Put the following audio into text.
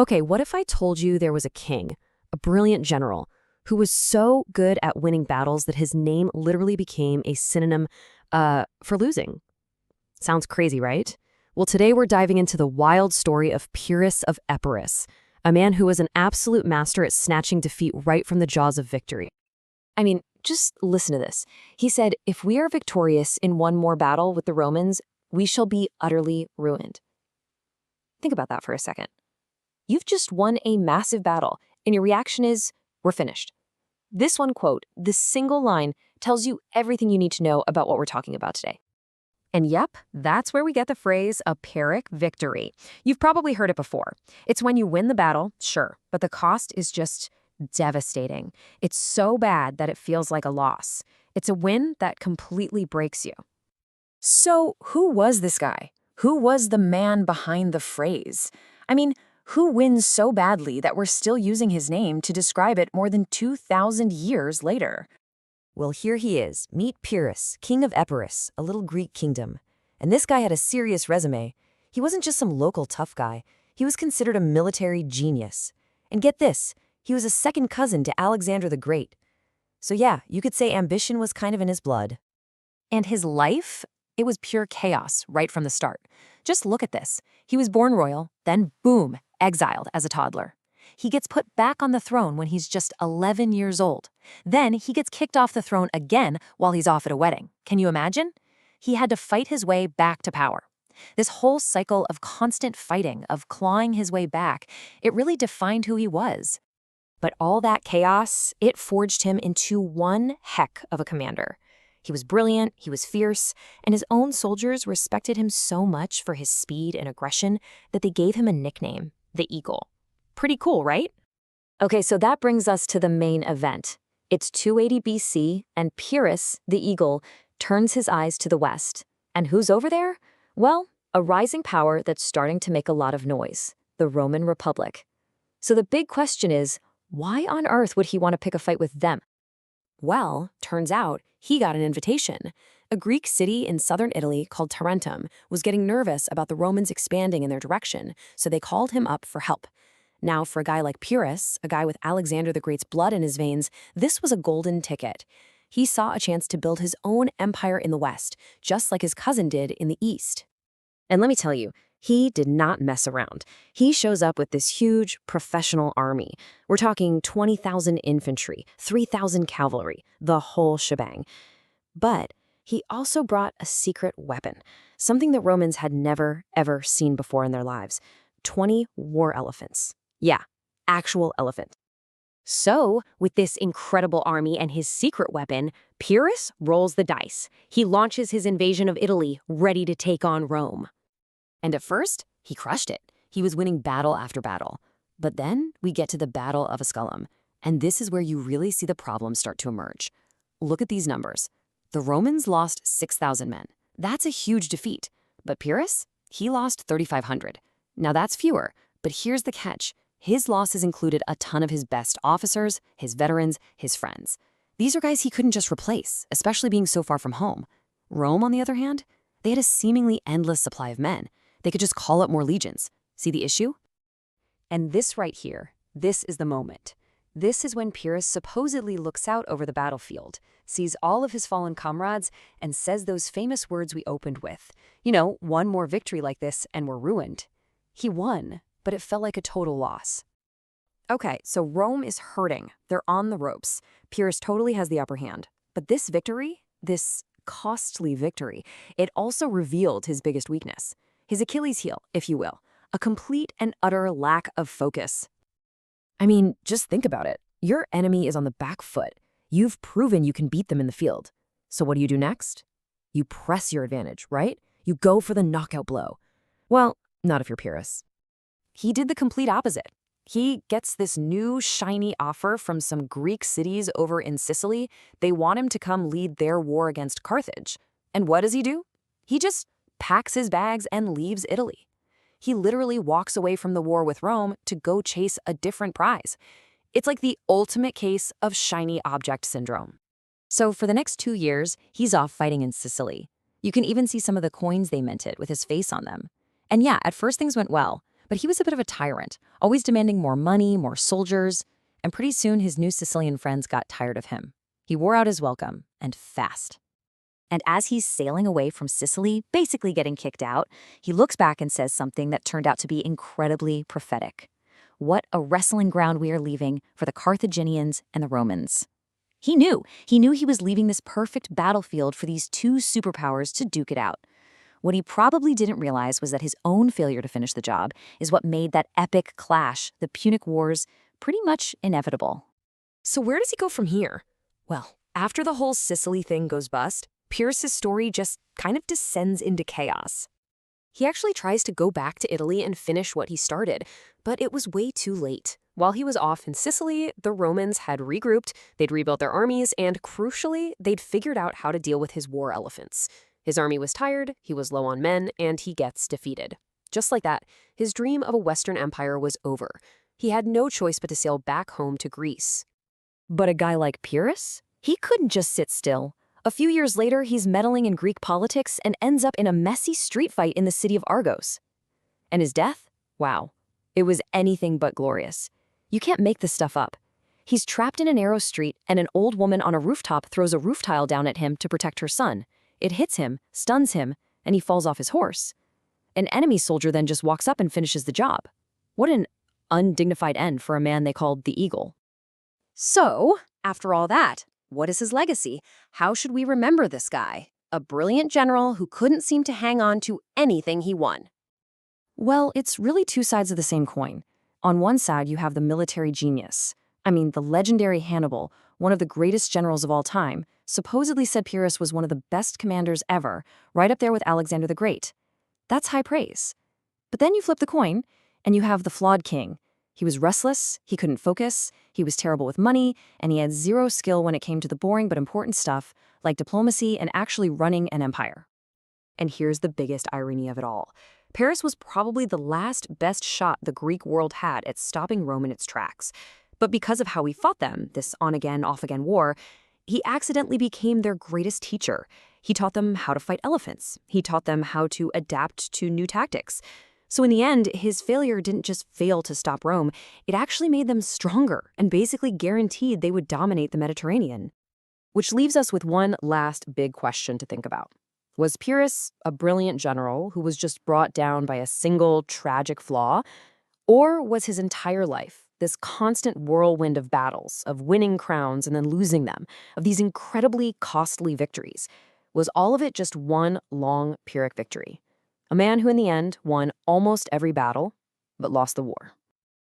Okay, what if I told you there was a king, a brilliant general, who was so good at winning battles that his name literally became a synonym for losing? Sounds crazy, right? Well, today we're diving into the wild story of Pyrrhus of Epirus, a man who was an absolute master at snatching defeat right from the jaws of victory. I mean, just listen to this. He said, "If we are victorious in one more battle with the Romans, we shall be utterly ruined." Think about that for a second. You've just won a massive battle, and your reaction is, "We're finished." This one quote, this single line, tells you everything you need to know about what we're talking about today. And yep, that's where we get the phrase a Pyrrhic victory. You've probably heard it before. It's when you win the battle, sure, but the cost is just devastating. It's so bad that it feels like a loss. It's a win that completely breaks you. So who was this guy? Who was the man behind the phrase? I mean, who wins so badly that we're still using his name to describe it more than 2,000 years later? Well, here he is. Meet Pyrrhus, king of Epirus, a little Greek kingdom. And this guy had a serious resume. He wasn't just some local tough guy. He was considered a military genius. And get this, he was a second cousin to Alexander the Great. So yeah, you could say ambition was kind of in his blood. And his life? It was pure chaos right from the start. Just look at this. He was born royal, then boom, exiled as a toddler. He gets put back on the throne when he's just 11 years old. Then he gets kicked off the throne again while he's off at a wedding. Can you imagine? He had to fight his way back to power. This whole cycle of constant fighting, of clawing his way back, it really defined who he was. But all that chaos, it forged him into one heck of a commander. He was brilliant, he was fierce, and his own soldiers respected him so much for his speed and aggression that they gave him a nickname, the Eagle. Pretty cool, right? Okay, so that brings us to the main event. It's 280 BC, and Pyrrhus, the Eagle, turns his eyes to the west. And who's over there? Well, a rising power that's starting to make a lot of noise, the Roman Republic. So the big question is, why on earth would he want to pick a fight with them? Well, turns out he got an invitation. A Greek city in southern Italy called Tarentum was getting nervous about the Romans expanding in their direction, so they called him up for help. Now, for a guy like Pyrrhus, a guy with Alexander the Great's blood in his veins, this was a golden ticket. He saw a chance to build his own empire in the west, just like his cousin did in the east. And let me tell you, he did not mess around. He shows up with this huge professional army. We're talking 20,000 infantry, 3,000 cavalry, the whole shebang. But he also brought a secret weapon, something that Romans had never, ever seen before in their lives: 20 war elephants. Yeah, actual elephant. So, with this incredible army and his secret weapon, Pyrrhus rolls the dice. He launches his invasion of Italy, ready to take on Rome. And at first, he crushed it. He was winning battle after battle. But then we get to the Battle of Asculum, and this is where you really see the problems start to emerge. Look at these numbers. The Romans lost 6,000 men. That's a huge defeat. But Pyrrhus, he lost 3,500. Now that's fewer, but here's the catch. His losses included a ton of his best officers, his veterans, his friends. These are guys he couldn't just replace, especially being so far from home. Rome, on the other hand, they had a seemingly endless supply of men. They could just call up more legions. See the issue? And this right here, this is the moment. This is when Pyrrhus supposedly looks out over the battlefield, sees all of his fallen comrades, and says those famous words we opened with. You know, one more victory like this and we're ruined. He won, but it felt like a total loss. Okay, so Rome is hurting. They're on the ropes. Pyrrhus totally has the upper hand. But this victory, this costly victory, it also revealed his biggest weakness. His Achilles heel, if you will. A complete and utter lack of focus. I mean, just think about it. Your enemy is on the back foot. You've proven you can beat them in the field. So what do you do next? You press your advantage, right? You go for the knockout blow. Well, not if you're Pyrrhus. He did the complete opposite. He gets this new shiny offer from some Greek cities over in Sicily. They want him to come lead their war against Carthage. And what does he do? He just packs his bags and leaves Italy. He literally walks away from the war with Rome to go chase a different prize. It's like the ultimate case of shiny object syndrome. So for the next 2 years, he's off fighting in Sicily. You can even see some of the coins they minted with his face on them. And yeah, at first things went well, But he was a bit of a tyrant, always demanding more money, more soldiers, and pretty soon his new Sicilian friends got tired of him. He wore out his welcome, and fast. And as he's sailing away from Sicily, basically getting kicked out, he looks back and says something that turned out to be incredibly prophetic. What a wrestling ground we are leaving for the Carthaginians and the Romans. He knew he was leaving this perfect battlefield for these two superpowers to duke it out. What he probably didn't realize was that his own failure to finish the job is what made that epic clash, the Punic Wars, pretty much inevitable. So where does he go from here? Well, after the whole Sicily thing goes bust, Pyrrhus's story just kind of descends into chaos. He actually tries to go back to Italy and finish what he started, but it was way too late. While he was off in Sicily, the Romans had regrouped, they'd rebuilt their armies, and crucially, they'd figured out how to deal with his war elephants. His army was tired, he was low on men, and he gets defeated. Just like that, his dream of a Western empire was over. He had no choice but to sail back home to Greece. But a guy like Pyrrhus? He couldn't just sit still. A few years later, he's meddling in Greek politics and ends up in a messy street fight in the city of Argos. And his death? Wow. It was anything but glorious. You can't make this stuff up. He's trapped in a narrow street, and an old woman on a rooftop throws a roof tile down at him to protect her son. It hits him, stuns him, and he falls off his horse. An enemy soldier then just walks up and finishes the job. What an undignified end for a man they called the Eagle. So, after all that, what is his legacy? How should we remember this guy? A brilliant general who couldn't seem to hang on to anything he won. Well, it's really two sides of the same coin. On one side, you have the military genius. The legendary Hannibal, one of the greatest generals of all time, supposedly said Pyrrhus was one of the best commanders ever, right up there with Alexander the Great. That's high praise. But then you flip the coin, and you have the flawed king. He was restless, he couldn't focus, he was terrible with money, and he had zero skill when it came to the boring but important stuff, like diplomacy and actually running an empire. And here's the biggest irony of it all. Pyrrhus was probably the last best shot the Greek world had at stopping Rome in its tracks. But because of how he fought them, this on-again, off-again war, he accidentally became their greatest teacher. He taught them how to fight elephants. He taught them how to adapt to new tactics. So in the end, his failure didn't just fail to stop Rome, it actually made them stronger and basically guaranteed they would dominate the Mediterranean. Which leaves us with one last big question to think about. Was Pyrrhus a brilliant general who was just brought down by a single tragic flaw? Or was his entire life this constant whirlwind of battles, of winning crowns and then losing them, of these incredibly costly victories? Was all of it just one long Pyrrhic victory? A man who in the end won almost every battle, but lost the war.